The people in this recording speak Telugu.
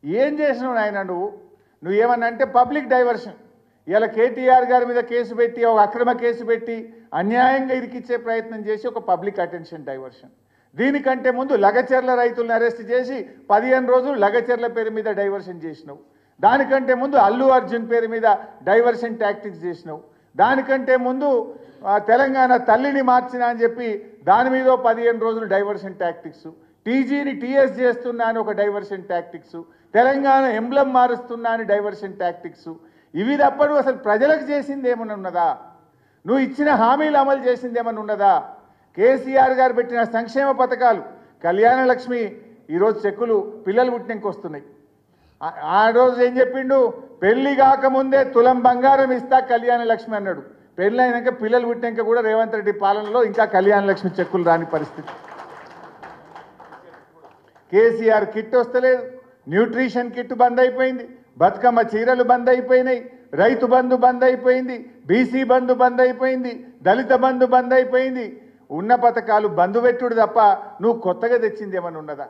ఏం చేసినావు నాయన నువ్వు ఏమన్నా అంటే పబ్లిక్ డైవర్షన్. ఇలా కేటీఆర్ గారి మీద కేసు పెట్టి ఒక అక్రమ కేసు పెట్టి అన్యాయంగా ఇరికిచ్చే ప్రయత్నం చేసి ఒక పబ్లిక్ అటెన్షన్ డైవర్షన్. దీనికంటే ముందు లగచర్ల రైతులను అరెస్ట్ చేసి 15 రోజులు లగచర్ల పేరు మీద డైవర్షన్ చేసినావు. దానికంటే ముందు అల్లు అర్జున్ పేరు మీద డైవర్షన్ టాక్టిక్స్ చేసినావు. దానికంటే ముందు తెలంగాణ తల్లిని మార్చినా అని చెప్పి దాని మీద 15 రోజులు డైవర్షన్ టాక్టిక్స్. టీజీని టీఎస్ చేస్తున్నా అని ఒక డైవర్షన్ టాక్టిక్స్. తెలంగాణ ఎంబ్లం మారుస్తున్నా అని డైవర్షన్ టాక్టిక్స్. ఇవి తప్పడు అసలు ప్రజలకు చేసింది ఏమన్నా ఉన్నదా? నువ్వు ఇచ్చిన హామీలు అమలు చేసింది ఏమన్నా ఉన్నదా? కేసీఆర్ గారు పెట్టిన సంక్షేమ పథకాలు కళ్యాణ లక్ష్మి ఈరోజు చెక్కులు పిల్లలు పుట్టినాక వస్తున్నాయి. ఆ రోజు ఏం చెప్పిండు? పెళ్లి కాకముందే తులం బంగారం ఇస్తా కళ్యాణ లక్ష్మి అన్నాడు. పెళ్ళి అయినాక పిల్లలు పుట్టినాక కూడా రేవంత్ రెడ్డి పాలనలో ఇంకా కళ్యాణ లక్ష్మి చెక్కులు రాని పరిస్థితి. కేసీఆర్ కిట్ వస్తలేదు, న్యూట్రిషన్ కిట్ బంద్ అయిపోయింది, బతుకమ్మ చీరలు బంద్ అయిపోయినాయి, రైతు బంధు బంద్ అయిపోయింది, బీసీ బంధు బంద్ అయిపోయింది, దళిత బంధు బంద్ అయిపోయింది. ఉన్న పథకాలు బంధు పెట్టుడు తప్ప నువ్వు కొత్తగా తెచ్చింది ఏమన్నా ఉన్నదా?